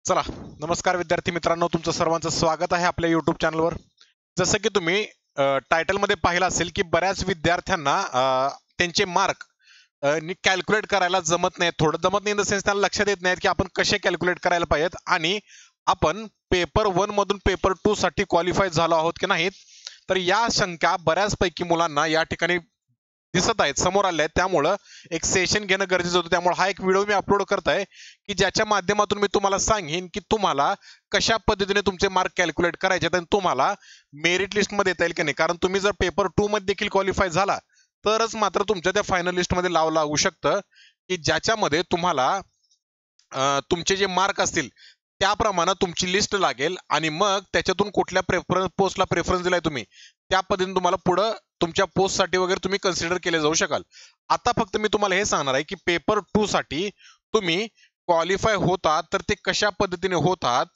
चला, नमस्कार विद्यार्थी मित्रांनो, तुमचं सर्वांचं स्वागत आहे आपल्या YouTube चॅनलवर. जसं की तुम्ही टायटलमध्ये पाहिलं असेल की बऱ्याच विद्यार्थ्यांना त्यांचे मार्क कॅल्क्युलेट करायला जमत नाही. थोडं जमत नाही इन द सेन्स त्यांना लक्षात येत नाही की आपण कसे कॅल्क्युलेट करायला पाहिजेत आणि आपण पेपर 1 मधून पेपर 2 साठी क्वालिफाय झालो आहोत की नाहीत. तर या शंका बऱ्याचपैकी मुलांना या ठिकाणी दिसत आहेत, समोर आल्या आहेत. त्यामुळं एक सेशन घेणं गरजेचं होतं. त्यामुळे हा एक व्हिडिओ मी अपलोड करत आहे की ज्याच्या माध्यमातून मी तुम्हाला सांगेन की तुम्हाला कशा पद्धतीने तुमचे मार्क कॅल्क्युलेट करायचे आणि तुम्हाला मेरिट लिस्टमध्ये येता येईल की नाही. कारण तुम्ही जर पेपर 2 मध्ये देखील क्वालिफाय झाला तरच मात्र तुमच्या त्या फायनल लिस्टमध्ये नाव लागू शकतं, की ज्याच्यामध्ये तुम्हाला तुमचे जे मार्क असतील त्याप्रमाणे तुमची लिस्ट लागेल आणि मग त्याच्यातून कुठल्या पोस्टला प्रेफरन्स दिलाय तुम्ही त्या पद्धतीने तुम्हाला पुढं तुमच्या पोस्टसाठी वगैरे तुम्ही कन्सिडर केले जाऊ शकाल. आता फक्त मी तुम्हाला हे सांगणार आहे की पेपर 2 साठी तुम्ही क्वालिफाय होतात तर ते कशा पद्धतीने होतात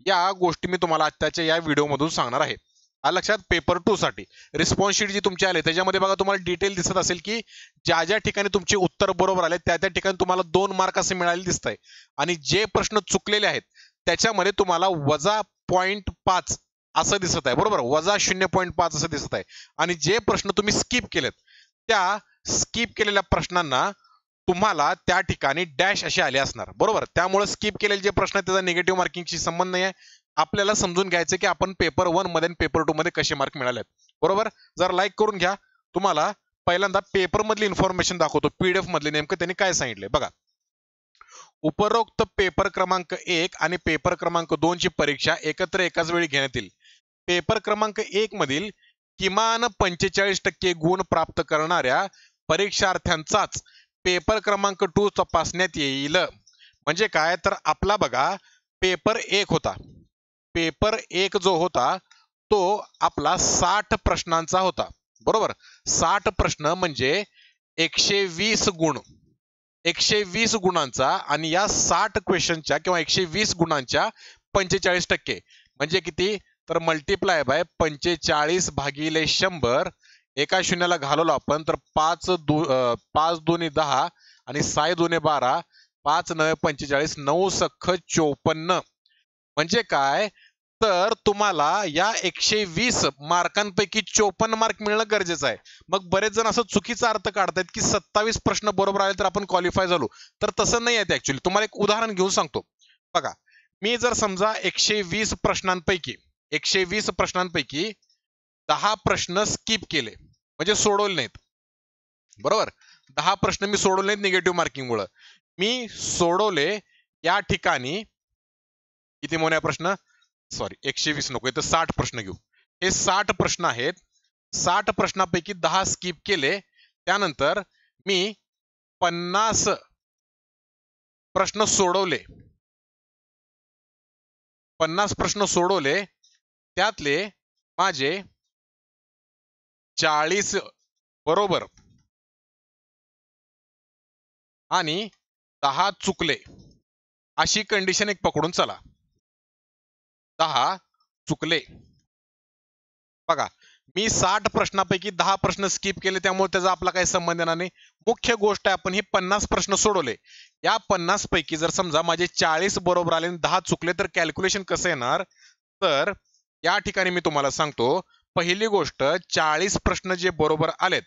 या गोष्टी मी तुम्हाला आजच्या या व्हिडिओमधून सांगणार आहे. लक्षात, पेपर 2 साठी रिस्पॉन्स शीट जी तुमची आली त्याच्यामध्ये बघा तुम्हाला डिटेल दिसत असेल की ज्या ज्या ठिकाणी तुमचे उत्तर बरोबर आले त्या त्या ठिकाणी तुम्हाला 2 मार्क असे मिळाले दिसत आहे आणि जे प्रश्न चुकलेले आहेत त्याच्यामध्ये तुम्हाला वजा 0.5 असं दिसत आहे, बरोबर, वजा 0.5 असं दिसत आहे. आणि जे प्रश्न तुम्ही स्किप केलेत त्या स्किप केलेल्या प्रश्नांना तुम्हाला त्या ठिकाणी डॅश असे आले असणार, बरोबर. त्यामुळे स्किप केलेले जे प्रश्न आहेत त्याचा निगेटिव्ह मार्किंगशी संबंध नाही आहे. आपल्याला समजून घ्यायचं की आपण पेपर 1 मध्ये आणि पेपर 2 मध्ये कसे मार्क मिळालेत, बरोबर. जर लाईक करून घ्या. तुम्हाला पहिल्यांदा पेपर मधली इन्फॉर्मेशन दाखवतो, पीडीएफ मधली नेमकं त्यांनी काय सांगितलंय बघा. उपरोक्त पेपर क्रमांक 1 आणि पेपर क्रमांक 2 ची परीक्षा एकत्र एकाच वेळी घेण्यात येईल. पेपर क्रमांक 1 मधील किमान 45% गुण प्राप्त करणाऱ्या परीक्षार्थ्यांचाच पेपर क्रमांक 2 तपासण्यात येईल. म्हणजे काय, तर आपला बघा पेपर 1 होता. पेपर 1 जो होता तो आपला 60 प्रश्नांचा होता, बरोबर. 60 प्रश्न म्हणजे 120 गुण, 120 गुणांचा. आणि या 60 क्वेश्चनच्या किंवा 120 गुणांच्या 45% म्हणजे किती, तर मल्टिप्लाय बाय 45 भागिले 100. एका शून्याला घालवलो आपण तर 5 2 10 आणि 6 2 12, 5 9 45, 9 सख्ख 54. म्हणजे काय, तर तुम्हाला या 120 मार्कांपैकी 54 मार्क मिळणं गरजेचं आहे. मग बरेच जण असं चुकीचा अर्थ काढतायत की 27 प्रश्न बरोबर आले तर आपण क्वालिफाय झालो. तर तसं नाही आहे ऍक्च्युली. तुम्हाला एक उदाहरण घेऊन सांगतो बघा. मी जर समजा 120 प्रश्नांपैकी 10 प्रश्न स्किप केले म्हणजे सोडवले नाहीत, बरोबर. 10 प्रश्न मी सोडवले नाहीत निगेटिव्ह मार्किंग मुळे. मी सोडवले या ठिकाणी किती मोन्या प्रश्न, सॉरी 120 नको, तर 60 प्रश्न घेऊ. हे 60 प्रश्न आहेत. 60 प्रश्नापैकी 10 स्किप केले. त्यानंतर मी 50 प्रश्न सोडवले. 50 प्रश्न सोडवले, त्यातले माझे 40 बरोबर आणि 10 चुकले. अशी कंडिशन एक पकडून चला. 10 चुकले. बघा, मी 60 प्रश्नापैकी 10 प्रश्न स्किप केले त्यामुळे त्याचा आपला काही संबंध येणार नाही. मुख्य गोष्ट आहे आपण हे 50 प्रश्न सोडवले. या 50 पैकी जर समजा माझे 40 बरोबर आले आणि 10 चुकले तर कॅल्क्युलेशन कसं येणार, तर या ठिकाणी मी तुम्हाला सांगतो. पहिली गोष्ट, 40 प्रश्न जे बरोबर आलेत,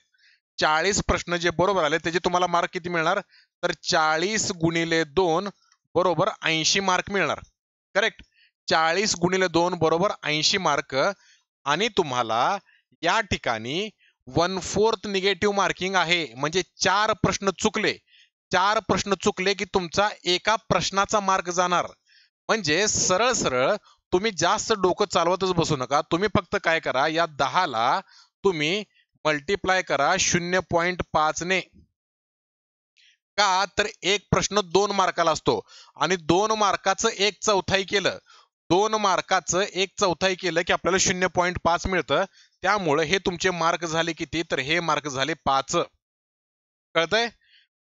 40 प्रश्न जे बरोबर आले त्याचे तुम्हाला मार्क किती मिळणार, तर 40 गुणिले 2 बरोबर 80 मार्क मिळणार. करेक्ट. 40 गुणिले 2 बरोबर 80 मार्क. आणि तुम्हाला या ठिकाणी 1/4 निगेटिव्ह मार्किंग आहे. म्हणजे 4 प्रश्न चुकले, 4 प्रश्न चुकले की तुमचा एका प्रश्नाचा मार्क जाणार. म्हणजे सरळ सरळ तुम्ही जास्त डोकं चालवतच बसू नका. तुम्ही फक्त काय करा, या 10 ला तुम्ही मल्टिप्लाय करा 0.5 ने. का, तर एक प्रश्न 2 मार्काला असतो आणि 2 मार्काचं 1/4 केलं, 2 मार्काचं 1/4 केलं की आपल्याला 0.5 मिळतं. त्यामुळे हे तुमचे मार्क झाले किती, तर हे मार्क झाले 5. कळतंय.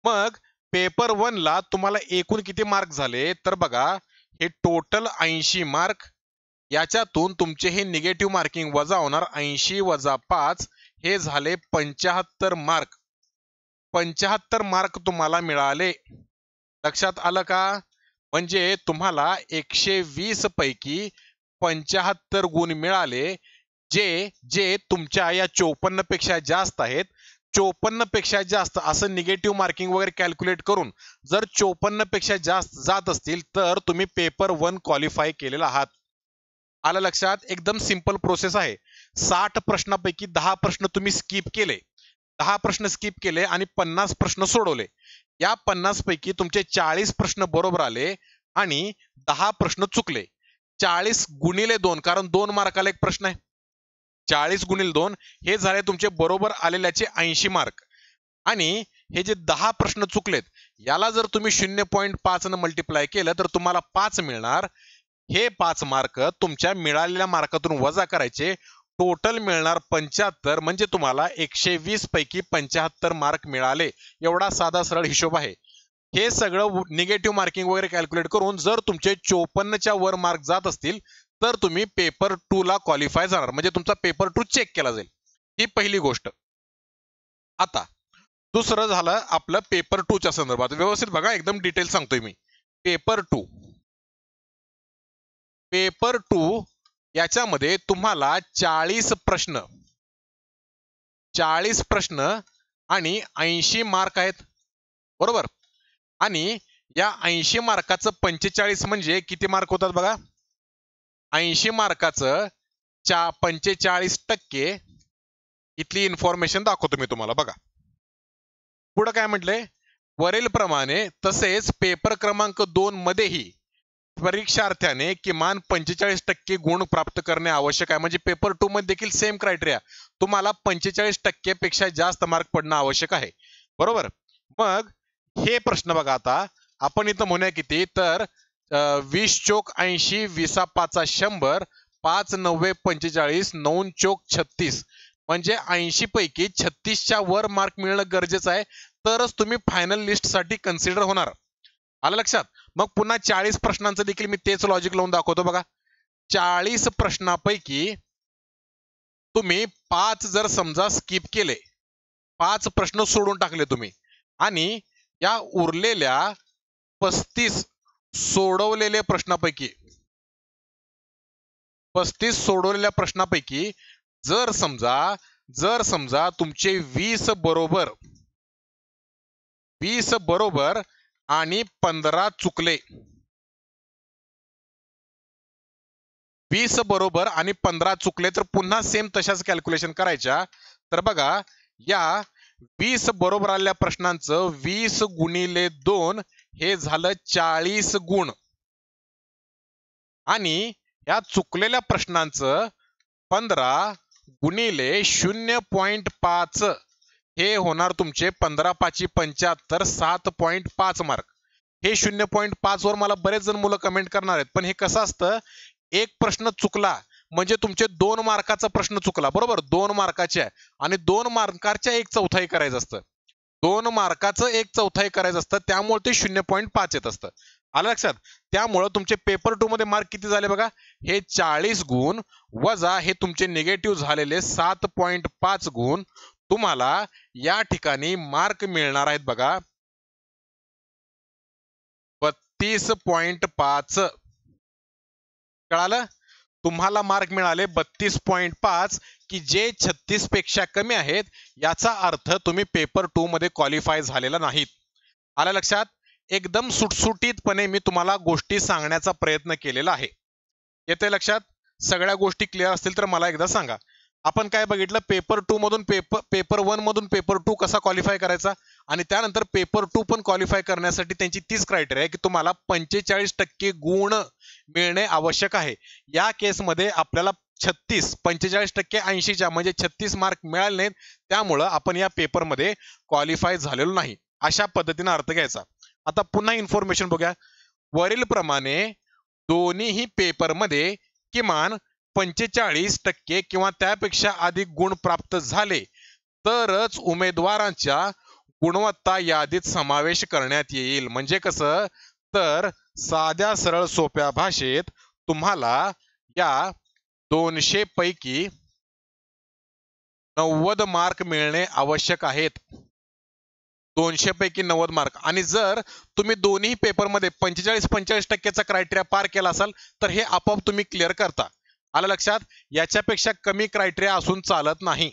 मग पेपर 1 ला तुम्हाला एकूण किती मार्क झाले, तर बघा हे टोटल 80 मार्क. याच्यातून तुमचे हे निगेटिव्ह मार्किंग वजा होणार, 80 वजा 5 हे झाले 75 मार्क. 75 मार्क तुम्हाला मिळाले. लक्षात आलं का. म्हणजे तुम्हाला 120 पैकी 75 गुण मिळाले, जे जे तुमच्या या 54 पेक्षा जास्त आहेत. 54 पेक्षा जास्त असं निगेटिव्ह मार्किंग वगैरे कॅल्क्युलेट करून जर 54 पेक्षा जास्त जात असतील तर तुम्ही पेपर 1 क्वालिफाय केलेला आहात. आलं लक्षात? एकदम सिंपल प्रोसेस आहे. 60 प्रश्नापैकी 10 प्रश्न तुम्ही स्किप केले. 10 प्रश्न स्किप केले आणि 50 प्रश्न सोडवले. या 50 पैकी तुमचे 40 प्रश्न बरोबर आले आणि 10 प्रश्न चुकले. 40 गुणिले 2 कारण 2 मार्काला एक प्रश्न आहे. 40 गुणिले 2 हे झाले तुमचे बरोबर आलेल्याचे 80 मार्क. आणि हे जे 10 प्रश्न चुकलेत याला जर तुम्ही 0.5 न मल्टिप्लाय केलं तर तुम्हाला 5 मिळणार. हे 5 मार्क तुमच्या मिळालेल्या मार्कातून वजा करायचे. टोटल मिळणार 75 म्हणजे तुम्हाला 120 पैकी 75 मार्क मिळाले. एवढा साधा सरळ हिशोब आहे. हे सगळं निगेटिव्ह मार्किंग वगैरे कॅल्क्युलेट करून जर तुमचे 54च्या वर मार्क जात असतील तर तुम्ही पेपर 2 ला क्वालिफाय जाणार. म्हणजे तुमचा पेपर 2 चेक केला जाईल. ही पहिली गोष्ट. आता दुसरं झालं आपलं पेपर 2 च्या संदर्भात. व्यवस्थित बघा, एकदम डिटेल सांगतोय मी. पेपर 2 याच्यामध्ये तुम्हाला 40 प्रश्न आणि 80 मार्क आहेत. बरोबर. आणि या 80 मार्काचं 45 म्हणजे किती मार्क होतात बघा. 80 मार्काचं 45% इथली इन्फॉर्मेशन दाखवतो मी तुम्हाला. बघा पुढे काय म्हटलंय, वरील प्रमाणे तसेच पेपर क्रमांक 2 मध्येही परीक्षार्थ्याने किमान 45% गुण प्राप्त करणे आवश्यक आहे. म्हणजे पेपर 2 मध्ये देखील सेम क्रायटेरिया, तुम्हाला 45% पेक्षा जास्त मार्क पडणं आवश्यक आहे. बरोबर. मग हे प्रश्न बघा, आता आपण इथं म्हणूया किती तर 20 चोक 80, 20 5 100, 5 9 45, 9 चोक 36 म्हणजे 80 पैकी 36च्या वर मार्क मिळणं गरजेचं आहे. तरच तुम्ही फायनल लिस्ट साठी कन्सिडर होणार. आलं लक्षात? मग पुन्हा 40 प्रश्नांचं देखील मी तेच लॉजिक लावून दाखवतो. बघा 40 प्रश्नापैकी तुम्ही 5 जर समजा स्किप केले, 5 प्रश्न सोडून टाकले तुम्ही आणि या उरलेल्या 35 सोडवलेल्या प्रश्नापैकी जर समजा तुमचे 20 बरोबर आणि 15 चुकले, 20 बरोबर आणि 15 चुकले तर पुन्हा सेम तशाच कॅल्क्युलेशन करायच्या. तर बघा या 20 बरोबर आलेल्या प्रश्नांचं 20 गुणिले 2 हे झालं 40 गुण आणि या चुकलेल्या प्रश्नांचं 15 गुणिले 0.5 हे होणार तुमचे 15 5 75, 7.5 मार्क. हे 0.5 वर मला बरेच जण मुलं कमेंट करणार आहेत, पण हे कसं असतं, एक प्रश्न चुकला म्हणजे तुमचे 2 मार्काचा प्रश्न चुकला. बरोबर. 2 मार्काचे आणि 2 मार्काच्या 1/4 करायचं असतं. 2 मार्काचं 1/4 करायचं असतं, त्यामुळे ते 0.5 येत असतं. आलं लक्षात? त्यामुळे तुमचे पेपर 2 मध्ये मार्क किती झाले बघा, हे 40 गुण वजा हे तुमचे निगेटिव्ह झालेले 7.5 गुण, तुम्हाला या ठिकाणी मार्क मिळणार आहेत बघा 32.5. कळालं? तुम्हाला मार्क मिळाले 32.5 की जे 36 पेक्षा कमी आहेत. याचा अर्थ तुम्ही पेपर 2 मध्ये क्वालिफाय झालेला नाहीत. आलं लक्षात? एकदम सुटसुटीतपणे मी तुम्हाला गोष्टी सांगण्याचा प्रयत्न केलेला आहे. येते लक्षात? सगळ्या गोष्टी क्लिअर असतील तर मला एकदा सांगा. आपण काय बघितलं, पेपर 2 मधून पेपर 1 मधून पेपर 2 कसा क्वालिफाय करायचा आणि त्यानंतर पेपर 2 पण क्वालिफाय करण्यासाठी त्यांची तीच क्रायटेरिया आहे की तुम्हाला 45% गुण मिळणे आवश्यक आहे. या केसमध्ये आपल्याला 45% 80च्या म्हणजे 36 मार्क मिळाले नाहीत, त्यामुळं आपण या पेपरमध्ये क्वालिफाय झालेलो नाही. अशा पद्धतीने अर्थ घ्यायचा. आता पुन्हा इन्फॉर्मेशन बघूया. वरील प्रमाणे दोन्हीही पेपरमध्ये किमान 45% किंवा त्यापेक्षा अधिक गुण प्राप्त झाले तरच उमेदवारांच्या गुणवत्ता यादीत समावेश करण्यात येईल. म्हणजे कसं, तर साध्या सरळ सोप्या भाषेत तुम्हाला या 200 पैकी 90 मार्क मिळणे आवश्यक आहेत. 200 पैकी 90 मार्क. आणि जर तुम्ही दोन्ही पेपरमध्ये 45-45% क्रायटेरिया पार केला असाल तर हे आपोआप तुम्ही क्लिअर करता. आलं लक्षात? याच्यापेक्षा कमी क्रायटेरिया असून चालत नाही.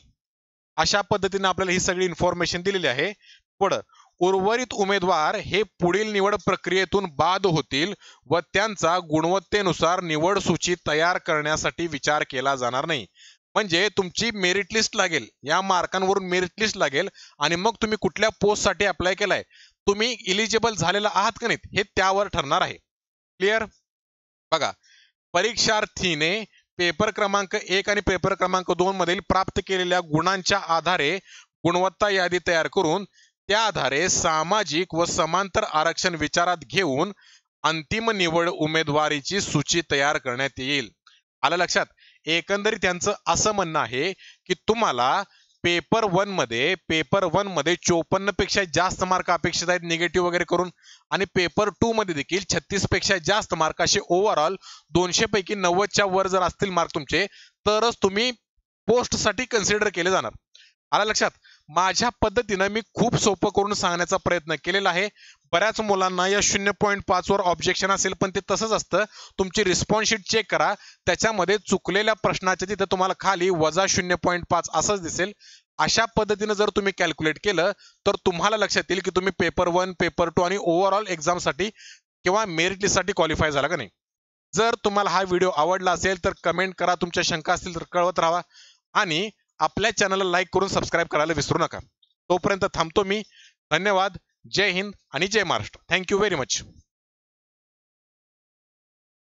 अशा पद्धतीने आपल्याला ही सगळी इन्फॉर्मेशन दिलेली आहे. पुढं उर्वरित उमेदवार हे पुढील निवड प्रक्रियेतून बाद होतील व त्यांचा गुणवत्तेनुसार निवड सूची तयार करण्यासाठी विचार केला जाणार नाही. म्हणजे तुमची मेरिट लिस्ट लागेल, या मार्कांवरून मेरिट लिस्ट लागेल आणि मग तुम्ही कुठल्या पोस्टसाठी अप्लाय केलाय, तुम्ही इलिजिबल झालेला आहात का नाही हे त्यावर ठरणार आहे. क्लिअर? बघा, परीक्षार्थीने पेपर क्रमांक 1 आणि पेपर क्रमांक 2 मधील प्राप्त केलेल्या गुणांच्या आधारे गुणवत्ता यादी तयार करून त्या आधारे सामाजिक व समांतर आरक्षण विचारात घेऊन अंतिम निवड उमेदवारीची सूची तयार करण्यात येईल. आलं लक्षात? एकंदरीत त्यांचं असं म्हणणं आहे की तुम्हाला पेपर 1 मध्ये 54 पेक्षा जास्त मार्क अपेक्षित आहेत निगेटिव्ह वगैरे करून, आणि पेपर 2 मध्ये देखील 36 पेक्षा जास्त मार्क, असे ओव्हरऑल 200 पैकी 90च्या वर जर असतील मार्क तुमचे, तरच तुम्ही पोस्टसाठी कन्सिडर केले जाणार. आलं लक्षात? माझ्या पद्धतीनं मी खूप सोपं करून सांगण्याचा प्रयत्न केलेला आहे. बऱ्याच मुलांना या 0.5 वर ऑब्जेक्शन असेल, पण ते तसंच असतं. तुमची रिस्पॉन्स शीट चेक करा, त्याच्यामध्ये चुकलेल्या प्रश्नाच्या तिथे तुम्हाला खाली -0.5 असंच दिसेल. अशा पद्धतीनं जर तुम्ही कॅल्क्युलेट केलं तर तुम्हाला लक्षात येईल की तुम्ही पेपर 1, पेपर 2 आणि ओव्हरऑल एक्झामसाठी किंवा मेरिट लिस्टसाठी क्वालिफाय झाला का नाही. जर तुम्हाला हा व्हिडिओ आवडला असेल तर कमेंट करा, तुमच्या शंका असतील तर कळवत राहा आणि आपल्या चॅनलला लाईक करून सबस्क्राईब करायला विसरू नका. तोपर्यंत थांबतो मी. धन्यवाद. जय हिंद आणि जय महाराष्ट्र. Thank you very much.